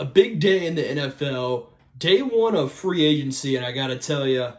A big day in the NFL, day one of free agency, and I got to tell you,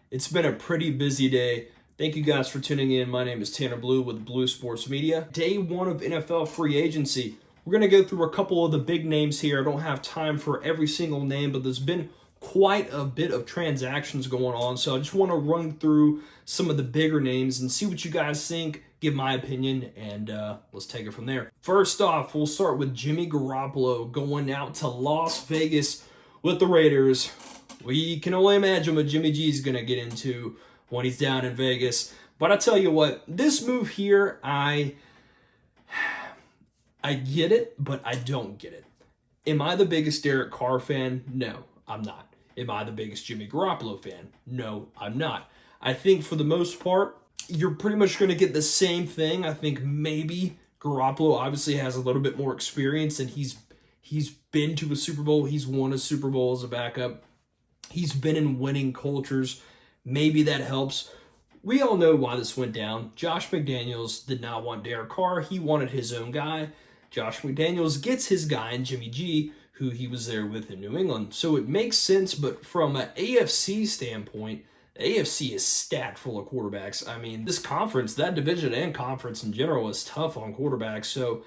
it's been a pretty busy day. Thank you guys for tuning in. My name is Tanner Blue with Blue Sports Media. Day one of NFL free agency. We're going to go through a couple of the big names here. I don't have time for every single name, but there's been quite a bit of transactions going on. So I just want to run through some of the bigger names and see what you guys think, give my opinion, and let's take it from there. First off, we'll start with Jimmy Garoppolo going out to Las Vegas with the Raiders. We can only imagine what Jimmy G is going to get into when he's down in Vegas. But I tell you what, this move here, I get it, but I don't get it. Am I the biggest Derek Carr fan? No, I'm not. Am I the biggest Jimmy Garoppolo fan? No, I'm not. I think for the most part, you're pretty much going to get the same thing. I think maybe Garoppolo obviously has a little bit more experience, and he's been to a Super Bowl. He's won a Super Bowl as a backup. He's been in winning cultures. Maybe that helps. We all know why this went down. Josh McDaniels did not want Derek Carr. He wanted his own guy. Josh McDaniels gets his guy in Jimmy G, who he was there with in New England. So it makes sense, but from an AFC standpoint, the AFC is stacked full of quarterbacks. I mean, this conference, that division and conference in general is tough on quarterbacks. So,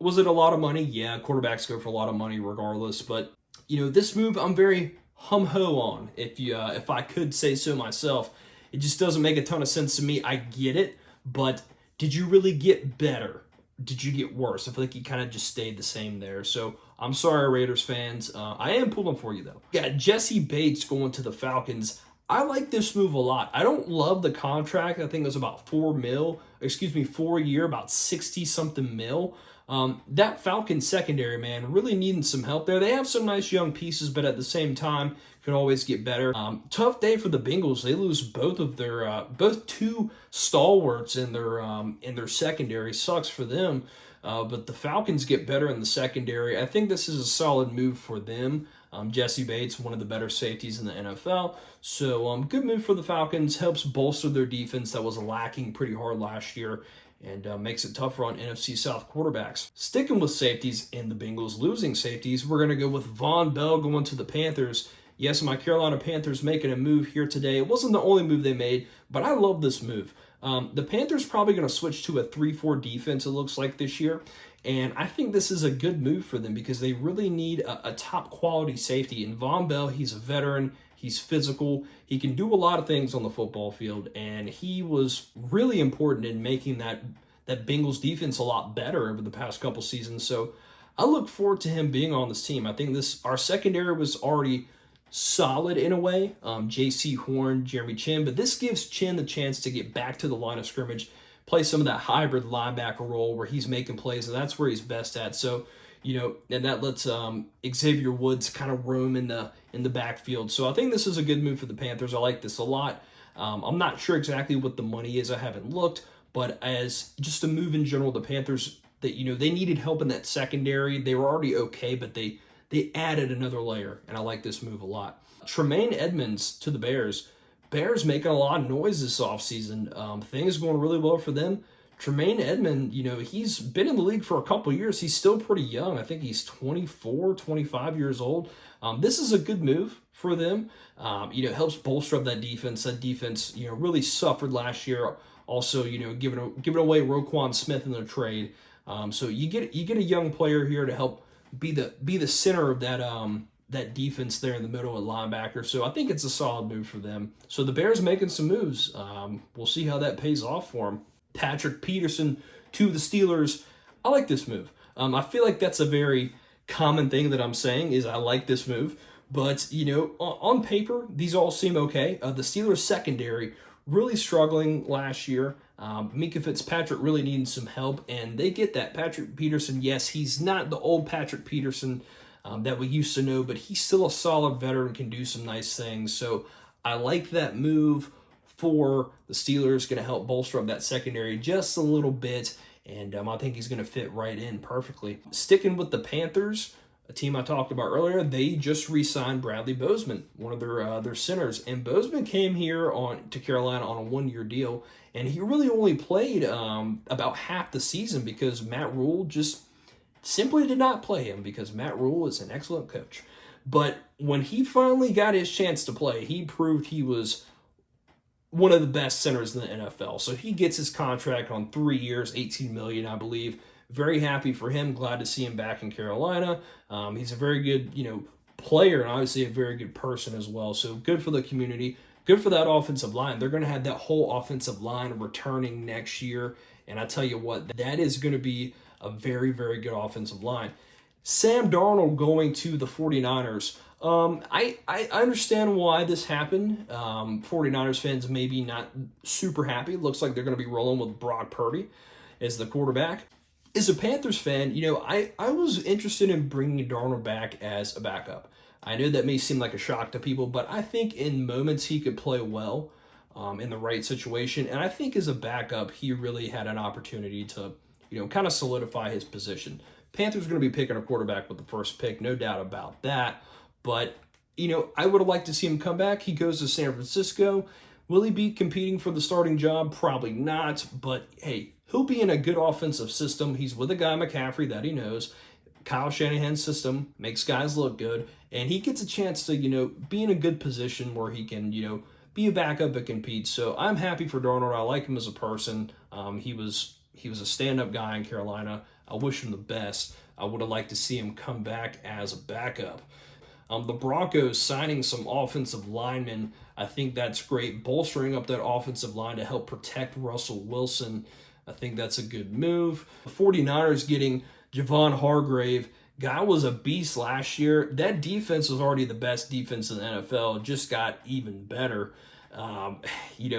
was it a lot of money? Yeah, quarterbacks go for a lot of money regardless. But, this move I'm very hum-ho on, if I could say so myself. It just doesn't make a ton of sense to me. I get it, but did you really get better? Did you get worse? I feel like you kind of just stayed the same there. So I'm sorry, Raiders fans. I am pulling for you, though. Yeah, Jesse Bates going to the Falcons. I like this move a lot. I don't love the contract. I think it was about 4 a year, about 60-something mil. That Falcons secondary, man, really needing some help there. They have some nice young pieces, but at the same time, could always get better. Tough day for the Bengals. They lose both of their both two stalwarts in their secondary. Sucks for them. But the Falcons get better in the secondary. I think this is a solid move for them. Jesse Bates, one of the better safeties in the NFL. So good move for the Falcons. Helps bolster their defense that was lacking pretty hard last year, and makes it tougher on NFC South quarterbacks. Sticking with safeties and the Bengals losing safeties, we're going to go with Vonn Bell going to the Panthers. Yes, my Carolina Panthers making a move here today. It wasn't the only move they made, but I love this move. The Panthers probably going to switch to a 3-4 defense, it looks like, this year. And I think this is a good move for them because they really need a top quality safety. And Vonn Bell, he's a veteran. He's physical. He can do a lot of things on the football field. And he was really important in making that Bengals defense a lot better over the past couple seasons. So I look forward to him being on this team. I think our secondary was already solid in a way. J.C. Horn, Jeremy Chinn. But this gives Chinn the chance to get back to the line of scrimmage, play some of that hybrid linebacker role where he's making plays, and that's where he's best at. So, and that lets Xavier Woods kind of roam in the backfield. So I think this is a good move for the Panthers. I like this a lot. I'm not sure exactly what the money is. I haven't looked, but as just a move in general, the Panthers, they needed help in that secondary. They were already okay, but they added another layer, and I like this move a lot. Tremaine Edmunds to the Bears. Bears making a lot of noise this offseason. Things going really well for them. Tremaine Edmunds, he's been in the league for a couple years. He's still pretty young. I think he's 24, 25 years old. This is a good move for them. It helps bolster up that defense. That defense, really suffered last year. Also, giving away Roquan Smith in the trade. So you get a young player here to help be the center of that defense there in the middle at linebacker. So I think it's a solid move for them. So the Bears making some moves. We'll see how that pays off for them. Patrick Peterson to the Steelers. I like this move. I feel like that's a very common thing that I'm saying is I like this move. But, on paper, these all seem okay. The Steelers secondary really struggling last year. Minkah Fitzpatrick really needing some help, and they get that. Patrick Peterson, yes, he's not the old Patrick Peterson that we used to know, but he's still a solid veteran, can do some nice things. So I like that move for the Steelers, going to help bolster up that secondary just a little bit, and I think he's going to fit right in perfectly. Sticking with the Panthers, a team I talked about earlier, they just re-signed Bradley Bozeman, one of their centers. And Bozeman came here to Carolina on a 1-year deal, and he really only played about half the season because Matt Rule just simply did not play him because Matt Rule is an excellent coach. But when he finally got his chance to play, he proved he was one of the best centers in the NFL. So he gets his contract on 3 years, $18 million, I believe. Very happy for him. Glad to see him back in Carolina. He's a very good, player and obviously a very good person as well. So good for the community. Good for that offensive line. They're going to have that whole offensive line returning next year. And I tell you what, that is going to be a very, very good offensive line. Sam Darnold going to the 49ers. I understand why this happened. 49ers fans maybe not super happy. It looks like they're going to be rolling with Brock Purdy as the quarterback. As a Panthers fan, I was interested in bringing Darnold back as a backup. I know that may seem like a shock to people, but I think in moments he could play well in the right situation. And I think as a backup, he really had an opportunity to, kind of solidify his position. Panthers are going to be picking a quarterback with the first pick, no doubt about that. But, I would have liked to see him come back. He goes to San Francisco. Will he be competing for the starting job? Probably not. But, hey, he'll be in a good offensive system. He's with a guy, McCaffrey, that he knows. Kyle Shanahan's system makes guys look good. And he gets a chance to, be in a good position where he can, be a backup and compete. So I'm happy for Darnold. I like him as a person. He was a stand-up guy in Carolina. I wish him the best. I would have liked to see him come back as a backup. The Broncos signing some offensive linemen, I think that's great. Bolstering up that offensive line to help protect Russell Wilson, I think that's a good move. The 49ers getting Javon Hargrave. Guy was a beast last year. That defense was already the best defense in the NFL. It just got even better.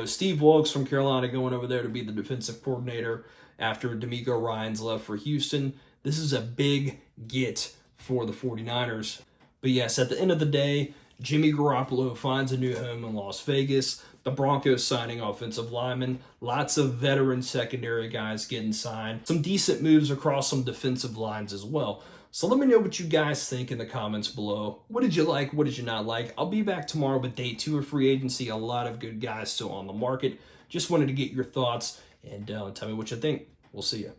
Steve Wilks from Carolina going over there to be the defensive coordinator after DeMeco Ryans left for Houston. This is a big get for the 49ers. But yes, at the end of the day, Jimmy Garoppolo finds a new home in Las Vegas. The Broncos signing offensive linemen. Lots of veteran secondary guys getting signed. Some decent moves across some defensive lines as well. So let me know what you guys think in the comments below. What did you like? What did you not like? I'll be back tomorrow with day 2 of free agency. A lot of good guys still on the market. Just wanted to get your thoughts and tell me what you think. We'll see you.